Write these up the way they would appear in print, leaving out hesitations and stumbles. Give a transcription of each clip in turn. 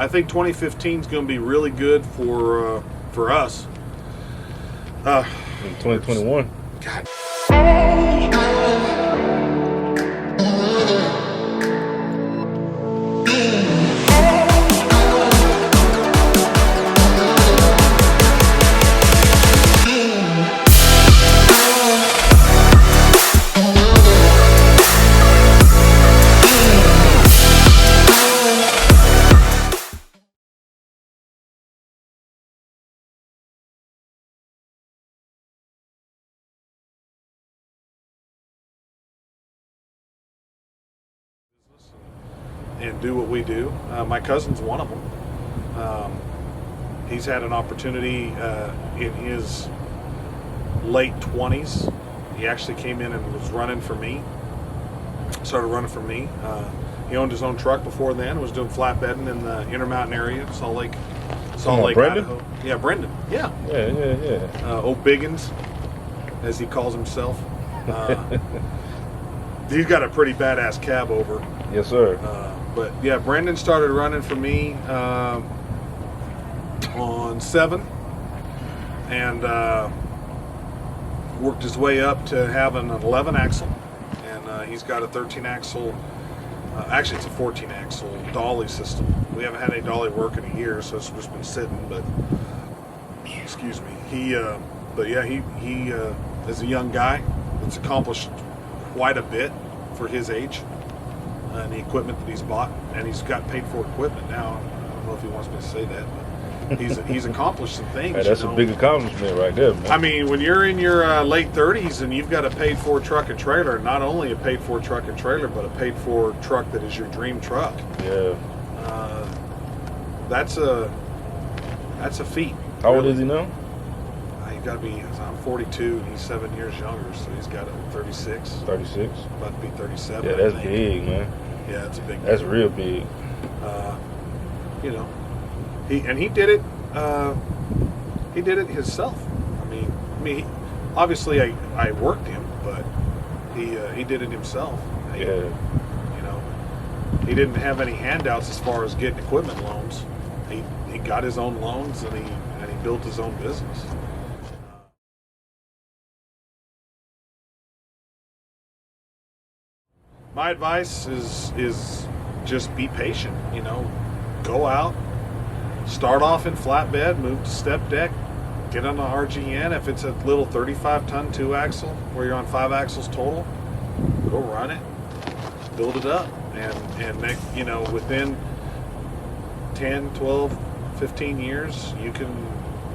I think 2015 is going to be really good for us. In 2021. God. And do what we do. My cousin's one of them. He's had an opportunity in his late 20s. He actually came in and was running for me. Started running for me. He owned his own truck before then. Was doing flatbedding in the Intermountain area, Salt Lake, Brendan? Idaho. Yeah, Brendan. Yeah. Yeah. Old Biggins, as he calls himself. He's got a pretty badass cab over. Yes, sir. But yeah, Brendan started running for me on 7 and worked his way up to having an 11 axle, and he's got a 13 axle, actually it's a 14 axle dolly system. We haven't had any dolly work in a year, so it's just been sitting, but excuse me. But yeah, he is a young guy that's accomplished quite a bit for his age. And the equipment that he's bought, and he's got paid for equipment now. I don't know if he wants me to say that, but he's accomplished some things. Hey, that's a big accomplishment right there, man. I mean, when you're in your late 30s and you've got a paid for truck and trailer, not only a paid for truck and trailer, but a paid for truck that is your dream truck. Yeah. That's a feat. How old is he now? He's got to be. I'm 42, and he's 7 years younger, so he's got a 36. 36. About to be 37. Yeah, that's big, man. Yeah, it's a big. That's real big. You know, he did it. He did it himself. I mean, obviously I worked him, but he did it himself. Yeah. You know, he didn't have any handouts as far as getting equipment loans. He got his own loans, and he built his own business. My advice is just be patient. You know, go out, start off in flatbed, move to step deck, get on the RGN. If it's a little 35-ton 2-axle where you're on 5 axles total, go run it, build it up, and make, you know, within 10, 12, 15 years, you can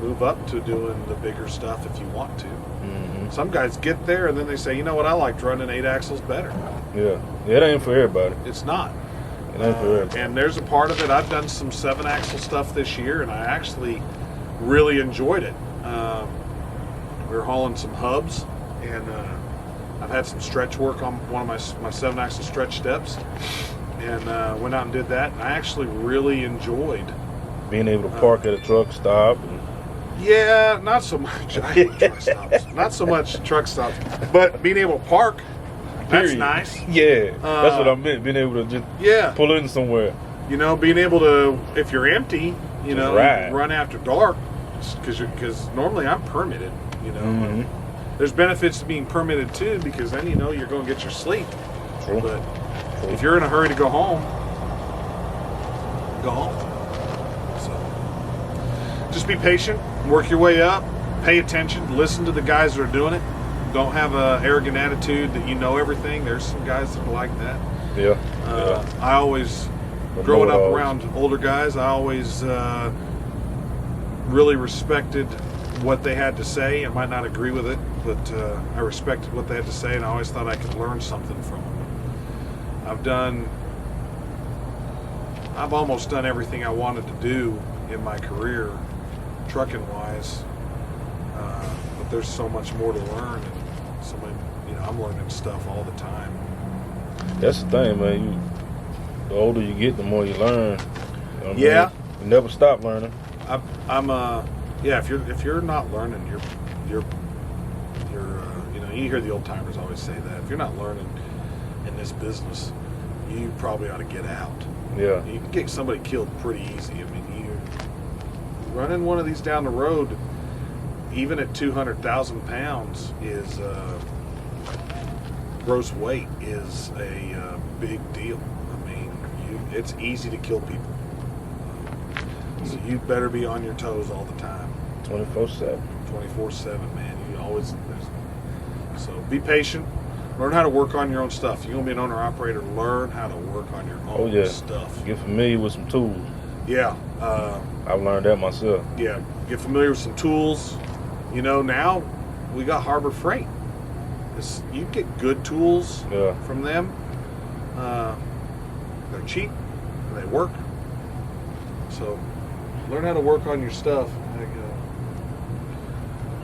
move up to doing the bigger stuff if you want to. Mm-hmm. Some guys get there and then they say, you know what, I liked running 8 axles better. Yeah, it ain't for everybody. It's not. It ain't for everybody. And there's a part of it. I've done some 7-axle stuff this year, and I actually really enjoyed it. We were hauling some hubs, and I've had some stretch work on one of my 7-axle stretch steps, and went out and did that. And I actually really enjoyed being able to park at a truck stop. Yeah, not so much. I hate truck stops. Not so much truck stops, but being able to park. That's nice. Yeah, that's what I meant. Being able to just pull in somewhere. You know, being able to, if you're empty, you know, run after dark, because normally I'm permitted. You know, there's benefits to being permitted too, because then you know you're going to get your sleep. True. But if you're in a hurry to go home, go home. So just be patient, work your way up, pay attention, listen to the guys that are doing it. Don't have an arrogant attitude that you know everything. There's some guys that are like that. Yeah. I always, growing up around older guys, I always really respected what they had to say. I might not agree with it, but I respected what they had to say, and I always thought I could learn something from them. I've almost done everything I wanted to do in my career, trucking-wise, but there's so much more to learn. I'm learning stuff all the time. That's the thing, man. The older you get, the more you learn. You know what I mean? You never stop learning. If you're not learning, you're you know, you hear the old timers always say that. If you're not learning in this business, you probably ought to get out. Yeah. You can get somebody killed pretty easy. I mean, you running one of these down the road, even at 200,000 pounds, is gross weight is a big deal. I mean, it's easy to kill people. So you better be on your toes all the time. 24/7. 24/7, man. You always. So be patient. Learn how to work on your own stuff. You're gonna be an owner operator. Learn how to work on your own stuff. Get familiar with some tools. Yeah. I've learned that myself. Yeah. Get familiar with some tools. You know, now we got Harbor Freight. You get good tools from them. They're cheap and they work. So learn how to work on your stuff.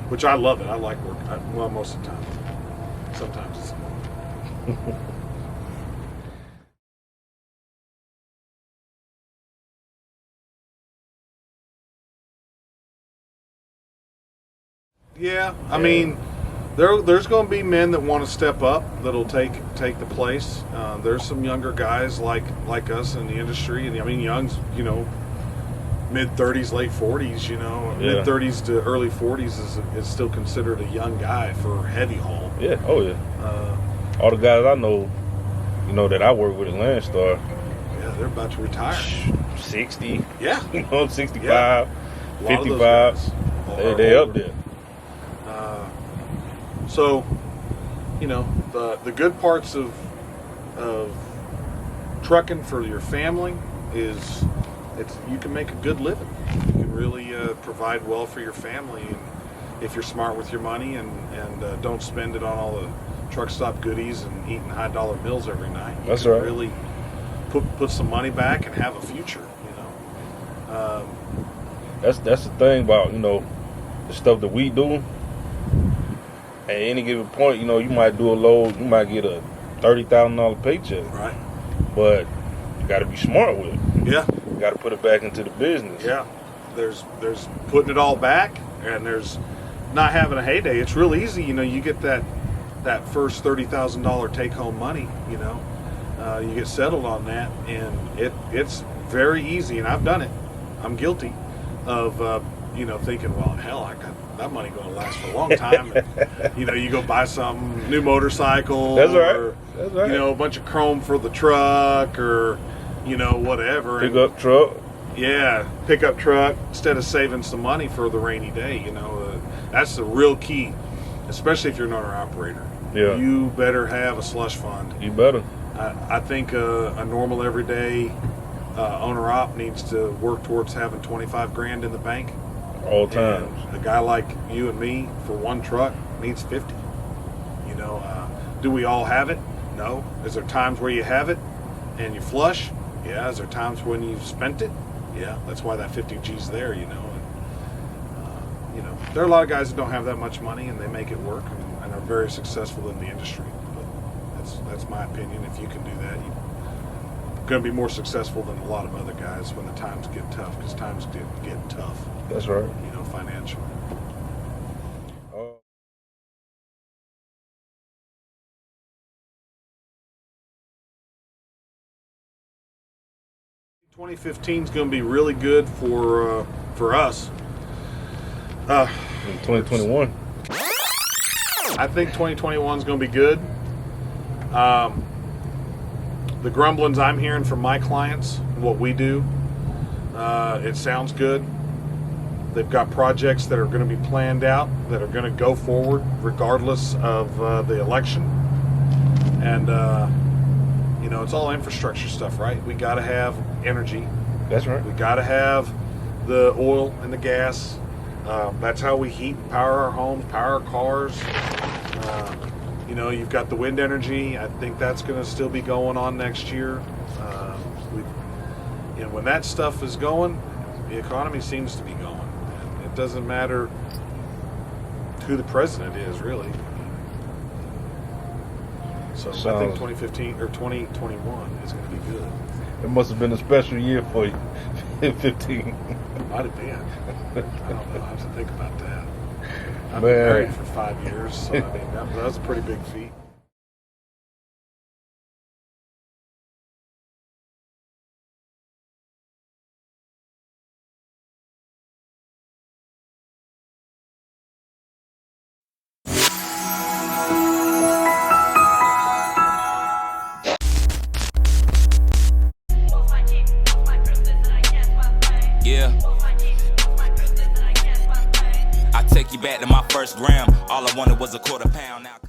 Which I love it. I like work. Well, most of the time. Sometimes it's yeah, I mean, there's going to be men that want to step up that'll take the place. There's some younger guys like us in the industry, and I mean, young's, you know, mid-30s, late 40s, you know, mid-30s to early 40s is still considered a young guy for heavy haul. Yeah, oh yeah. All the guys I know, you know, that I work with at Landstar. Yeah, they're about to retire. 60. Yeah. You know, 65, yeah. 55. They up there. So, you know, the good parts of trucking for your family is you can make a good living. You can really provide well for your family, and if you're smart with your money and don't spend it on all the truck stop goodies and eating high dollar meals every night. That's right. Really put some money back and have a future. You know. That's the thing about, you know, the stuff that we do. At any given point, you know, you might do a load, you might get a $30,000 paycheck. Right. But you got to be smart with it. Yeah. You got to put it back into the business. Yeah. There's putting it all back, and there's not having a heyday. It's real easy, you know. You get that first $30,000 take home money, you know. You get settled on that, and it's very easy. And I've done it. I'm guilty of you know, thinking, well, hell, I got that money going to last for a long time. And, you know, you go buy some new motorcycle. That's right. Or, That's right. You know, a bunch of chrome for the truck, or, you know, whatever. Pickup truck. Yeah, pickup truck, instead of saving some money for the rainy day, you know. That's the real key, especially if you're an owner operator. Yeah. You better have a slush fund. You better. I think a normal everyday owner op needs to work towards having 25 grand in the bank. All times. And a guy like you and me for one truck needs 50. You know, do we all have it? No. Is there times where you have it and you flush? Yeah. Is there times when you've spent it? Yeah. That's why that 50 G's there, you know. And, you know, there are a lot of guys that don't have that much money and they make it work and are very successful in the industry. But that's my opinion. If you can do that, you're going to be more successful than a lot of other guys when the times get tough, because times get tough. That's right. You know, financially. 2015 is going to be really good for us. In 2021. I think 2021 is going to be good. The grumblings I'm hearing from my clients, what we do, it sounds good. They've got projects that are going to be planned out, that are going to go forward regardless of the election. And, you know, it's all infrastructure stuff, right? We got to have energy. That's right. We got to have the oil and the gas. That's how we heat and power our homes, power our cars. You know, you've got the wind energy. I think that's going to still be going on next year. You know, when that stuff is going, the economy seems to be going. And it doesn't matter who the president is, really. So I think 2015 or 2021 is going to be good. It must have been a special year for you in 15. Might have been. I don't know. I have to think about that. I've Man. been married for 5 years, so I mean, that was a pretty big feat. back to my first gram. All I wanted was a quarter pound. Now